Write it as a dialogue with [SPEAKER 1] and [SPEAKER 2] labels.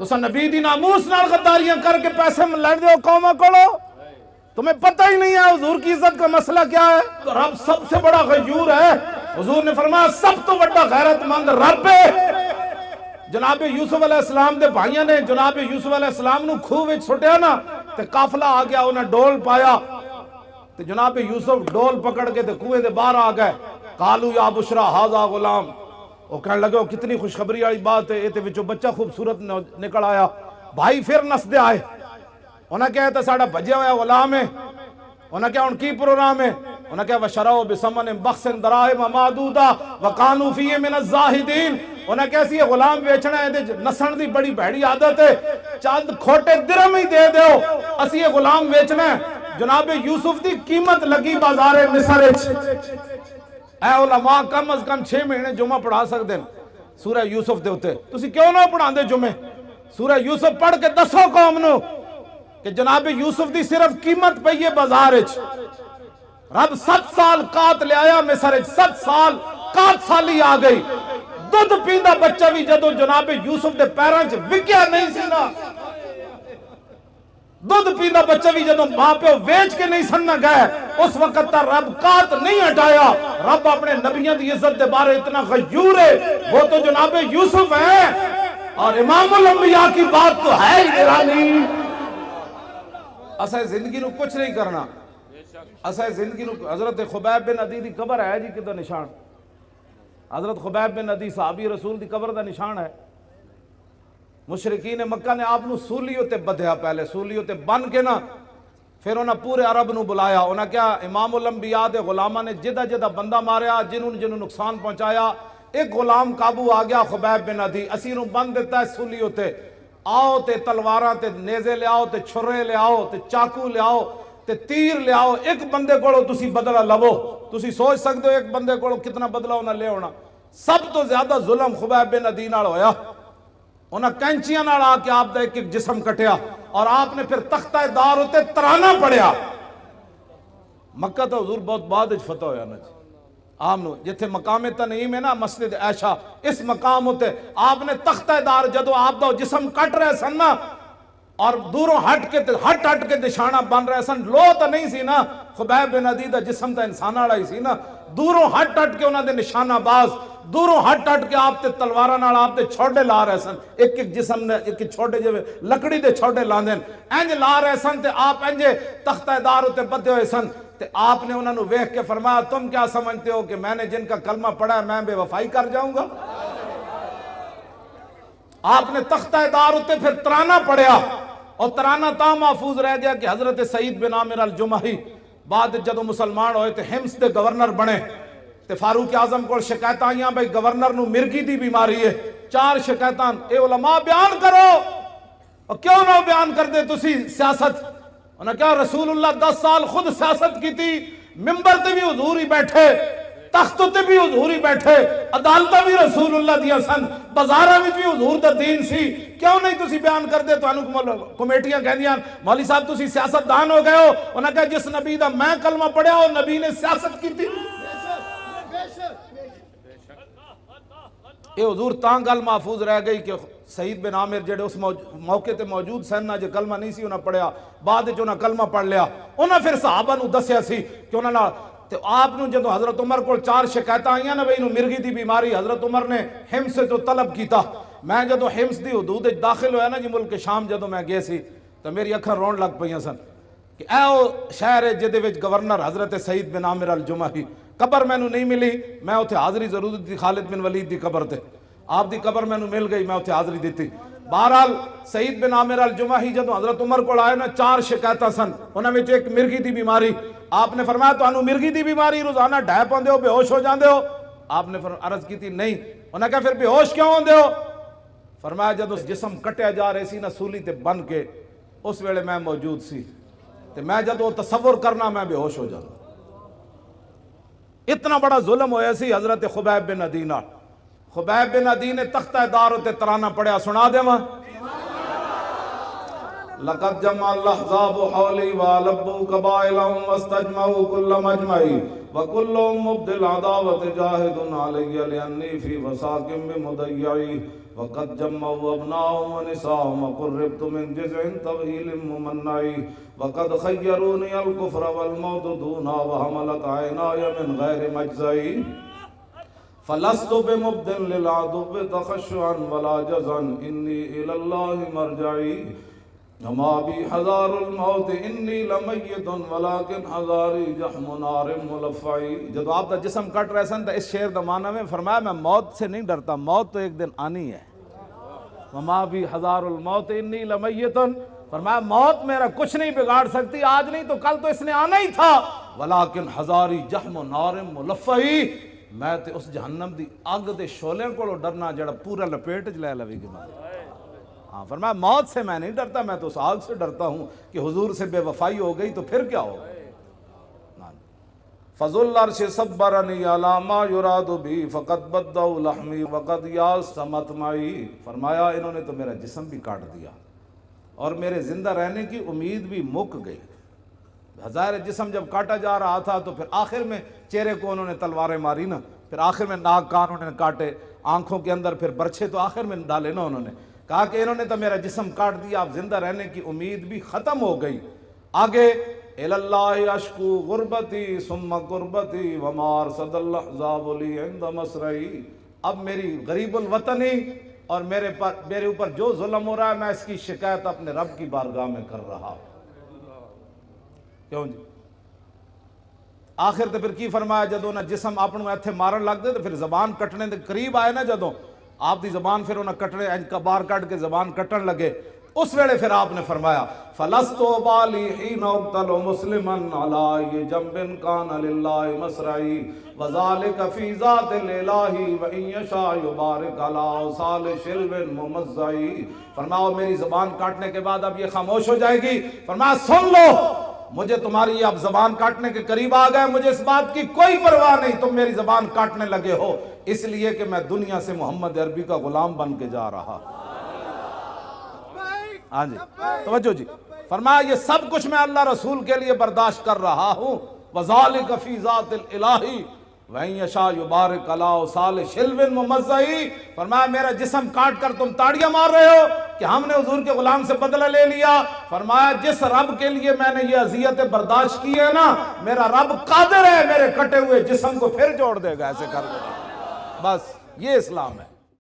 [SPEAKER 1] تسا نبی دی ناموس نال غداریاں کر کے پیسے لڑ دے ہو قوماں کولو، تمہیں پتہ ہی نہیں ہے حضور کی عزت کا مسئلہ کیا ہے. تو رب سب سے بڑا غیور ہے. حضور نے فرمایا سب تو بڑا غیرت مند رب ہے. جناب یوسف علیہ السلام دے بھائیاں نے جناب یوسف علیہ السلام نو کھوہ وچ سٹیا نا تے قافلہ آ گیا، انہیں ڈول پایا تے جناب یوسف ڈول پکڑ کے تے کنویں دے باہر آ گئے. قالو یا بشرا ھذا غلام، وہ کہنے لگے وہ کتنی خوشخبری والی بات ہے، یہ وچوں بچہ خوبصورت نکل آیا. بھائی پھر نسدے آئے، انہیں کہا تھا ساڑا بھجیا ہوا غلام ہے. انہیں کہا ان کی پروگرام ہے. انہیں کہا وَشَرَوْا بِثَمَنٍ بَخْسٍ دَرَاهِمَ مَعْدُودَةٍ وَكَانُوا فِيهِ مِنَ الزَّاهِدِينَ. انہیں کیسی ہے غلام بیچنا ہے، نسن دی بڑی بھیڑی عادت ہے، چاند کھوٹے درہم ہی دے دیو اسی یہ غلام بیچنا ہے. جناب یوسف دی قیمت لگی بازار مصر وچ. اے علماء کم از کم 6 مہینے جمعہ پڑھا سکتے ہیں سورہ یوسف دے ہوتے، تسی کیوں نہ پڑھان دے جمعے؟ سورہ یوسف پڑھ کے دسو قوم نو کہ جناب یوسف دی صرف قیمت پئی ہے بازار وچ. رب 7 سال قات لے آیا مصر وچ، 7 سال قات سالی آ گئی. دودھ پیندا بچہ بھی جدو جناب یوسف دے پیراں وچ وکیا نہیں سی نا، دودھ پیندا بچہ بھی جدو ماں پہ ویچ کے نہیں سننا گئے، اس وقت تا رب قات نہیں ہٹایا. رب اپنے نبیوں دی عزت دے بارے اتنا غیور ہے، وہ تو جناب یوسف ہے. اور امام الانبیاء کی بات تو ہے ہی نرالی. اسے زندگی نو کچھ نہیں کرنا، اسے زندگی نو. حضرت خبیب بن عدی دی قبر ہے جی کدھر نشان؟ حضرت خبیب بن عدی صحابی رسول دی قبر دا نشان ہے. مشرکین مکہ نے آپ نو سولیوں تے بدھیا، پہلے سولیوں تے بن کے نا پھر انہاں پورے عرب نو بلایا. انہاں کیا امام الانبیاء دے غلامہ نے جدہ جدہ بندہ ماریا، جنہوں نقصان پہنچایا. ایک غلام قابو آ گیا خبیب بن عدی، اسی نو بند دیتا ہے سولیوں تے. آؤ تے تلواراں تے نیزے لے آؤ تے چھرے لے آؤ تے چاقو لے آؤ تے تیر لے آؤ، ایک بندے کو تسی بدلہ لو. تسی سوچ سکتے ہو ایک بندے کو کتنا بدلہ انہاں لے ہونا. سب تو زیادہ ظلم خبیب بن عدی نال ہویا. انہاں کینچیاں نال آ کے آپ دا ایک ایک جسم کٹیا اور آپ نے پھر تختہ دار ہوتے ترانہ پڑھیا. مکہ تو حضور بہت بعد اچ فتح ہویا نا جی. آپ نے جتھے مقام تنعیم ہے نا مسجد عائشہ، اس مقام ہوتے آپ نے تختہ دار جدو آپ دا جسم کٹ رہے سن نا اور دوروں ہٹ کے نشانہ بن رہے سن. لو تو نہیں سی نا، خبیب بن عدی دا جسم تا انسان والا ہی سی نا. دوروں ہٹ کے انہاں دے نشانہ باز، دوروں ہٹ کے آپ تے تلواراں نال آپ تے چھوڑے لا رہے سن. ایک ایک جسم نے ایک چھوڑے جو لکڑی دے چھوڑے لاندے انج لا رہے سن تے آپ انج تختہ دار ہوتے بدھے ہوئے سن. تے آپ نے انہوں نے ویکھ کے فرمایا تم کیا سمجھتے ہو کہ میں نے جن کا کلمہ پڑھا ہے میں بے وفائی کر جاؤں گا؟ آپ نے تختہ دار ہوتے پھر ترانہ پڑھیا اور ترانہ تا محفوظ رہ گیا کہ حضرت سعید بن عامر الجمحی بعد جدو مسلمان ہوئے تے حمص دے گورنر بنے تے فاروق اعظم کو شکایت آئیاں بھئی گورنر نو مرگی دی بیماری ہے. 4 شکایتان اے علماء بیان کرو، اور کیوں نہ بیان کر دے تسی سیاست؟ انہاں کہا رسول اللہ 10 سال خود سیاست کی تھی، ممبر تے بھی حضور ہی بیٹھے، تخت تے بھی حضور ہی بیٹھے، عدالتہ بھی رسول اللہ دیا سن، بازارہ بھی حضور دا دین سی، کیوں نہیں تسی بیان کر دے؟ تو انہوں کمیٹیاں کہہ دیاں مولوی صاحب تسی سیاست دان ہو گئے ہو. انہاں کہا جس نبی دا میں کلمہ پڑھیا ہو نبی نے سیاست کی تھی. یہ حضور تاں گل محفوظ رہ گئی کہ سعید بن عامر جڑے اس موقع تے موجود سن نہ جو کلمہ نہیں سی انہاں پڑھیا، بعد جو انہاں کلمہ پڑھ لیا. انہاں پھر صحابہ نو دسیا سی کہ انہاں نہ تے آپ نو جدو حضرت عمر کو 4 شکایتاں آئیاں نا بھئی انہوں مرگی دی بیماری، حضرت عمر نے حمص سے جو طلب کیتا. میں جدو حمص دی حدود داخل ہویا نا جی ملک شام جدو میں گئے سی تو میری اکھاں رون لگ پئیاں سن کہ اے او شہر ہے جدے وچ گورنر حضرت سعید بن عامر الجمحی. قبر میں نو نہیں ملی، میں اتھے حاضری ضرور دی خالد بن ولید دی قبر تے، آپ دی قبر میں نو مل گئی، میں اتھے حاضری دیتی. بہرحال سعید بن عامر الجمحی جدو حضرت عمر کو آئے نا 4 شکایتاں سن، انہاں وچ ایک مرگی دی بیماری. آپ نے فرمایا تو انہوں مرگی دی بیماری روزانہ ڈھائے پاندے ہو، بے ہوش ہو جاندے ہو؟ آپ نے عرض کی تھی نہیں. انہاں کہا پھر بے ہوش کیوں ہوندے ہو؟ فرمایا جدو جسم کٹیا جا رہے سی نا سولی تے بن کے اس ویلے میں موجود سی تے میں جدو تصور کرنا میں بے ہوش ہو جانا. اتنا بڑا ظلم ہویا سی حضرت خبیب بن عدی نال. خبیب بن عدی نے تختہ دار ہوتے ترانہ پڑھیا، سنا دے ماں. لقد جمع الاحزاب حولی والبوا قبائلهم واستجمعوا كل مجمعی وكلهم مبدل عداوت جاہد علی لانی فی وساق بمضیعی وقد جمعوا ابناهم ونساهم وقربت من جزع طويل ممنعي وقد خيروني الكفر والموت دونا وحملت عيناي من غير مجزعي فلست بمبد للعدو تخشعا ولا جزعا إني إلى الله مرجعي وما بي حذار الموت انی لمیت ولیکن حذاری جحم نار ملفعی. جب آپ کا جسم کٹ رہے سن تو اس شعر دا معنی میں فرمایا میں موت سے نہیں ڈرتا، موت تو ایک دن آنی ہے. وما بی حذار الموت انی لمیت، فرمایا موت میرا کچھ نہیں بگاڑ سکتی، آج نہیں تو کل تو اس نے آنا ہی تھا. ولیکن حذاری جحم نار ملفعی، میں تے اس جہنم دی اگ دے شولے کو ڈرنا جڑا پورا لپیٹ چ لے لوی گی. ہاں فرمایا موت سے میں نہیں ڈرتا، میں تو اس آگ سے ڈرتا ہوں کہ حضور سے بے وفائی ہو گئی تو پھر کیا ہوگا. فضل العرش صبرنی علی ما یراد بی فقد بدوا لحمی وقد یاس مطمعی. فرمایا انہوں نے تو میرا جسم بھی کاٹ دیا اور میرے زندہ رہنے کی امید بھی مک گئی. ظاہر جسم جب کاٹا جا رہا تھا تو پھر آخر میں چہرے کو انہوں نے تلواریں ماری نا، پھر آخر میں ناک کان انہوں نے کاٹے، آنکھوں کے اندر پھر برچھے تو آخر میں ڈالے نا. انہوں نے کہا کہ انہوں نے تو میرا جسم کاٹ دیا، اب زندہ رہنے کی امید بھی ختم ہو گئی. آگے الاللہ اشکو غربتی ثم قربتی وما ارصد الاحزاب لی عند مسرعی. اب میری غریب الوطنی اور میرے اوپر جو ظلم ہو رہا ہے میں اس کی شکایت اپنے رب کی بارگاہ میں کر رہا ہوں. کیوں جی؟ آخر تو پھر کی فرمایا جدوں نہ جسم اپنوں ایتھے مارن لگ دے تو پھر زبان کٹنے دے قریب آئے نا، جدوں آپ دی زبان پھر انہیں کٹنے باہر کٹ کے زبان کٹن لگے، اس ویلے پھر آپ نے فرمایا فَلَسْتُ بَالِي حِينَ اُقْتَلُ مُسْلِمًا عَلَىٰ جَنْبٍ كَانَ لِلَّهِ مَسْرَعِي وَذَلِكَ فِي ذَاتِ الْإِلَٰهِ وَإِن يَشَاء يُبَارِكْ عَلَىٰ أَوْصَالِ شِلْوٍ مُمَزَّعِي. فرمایا میری زبان کاٹنے کے بعد اب یہ خاموش ہو جائے گی. فرمایا سن لو، مجھے تمہاری اب زبان کاٹنے کے قریب آ گئے، مجھے اس بات کی کوئی پرواہ نہیں تم میری زبان کاٹنے لگے ہو، اس لیے کہ میں دنیا سے محمد عربی کا غلام بن کے جا رہا. ہاں جی توجہ جی. فرمایا یہ سب کچھ میں اللہ رسول کے لیے برداشت کر رہا ہوں. وَذَلِكَ فِي ذَاتِ الْإِلَٰهِ وَإِن يَشَاء يُبَارِكْ عَلَىٰ أَوْصَالِ شِلْوٍ مُمَزَّعِي. فرمایا میرا جسم کاٹ کر تم تاڑیاں مار رہے ہو کہ ہم نے حضور کے غلام سے بدلہ لے لیا. فرمایا جس رب کے لیے میں نے یہ اذیتیں برداشت کی ہے نا، میرا رب قادر ہے میرے کٹے ہوئے جسم کو پھر جوڑ دے گا ایسے کر کے. بس یہ اسلام ہے.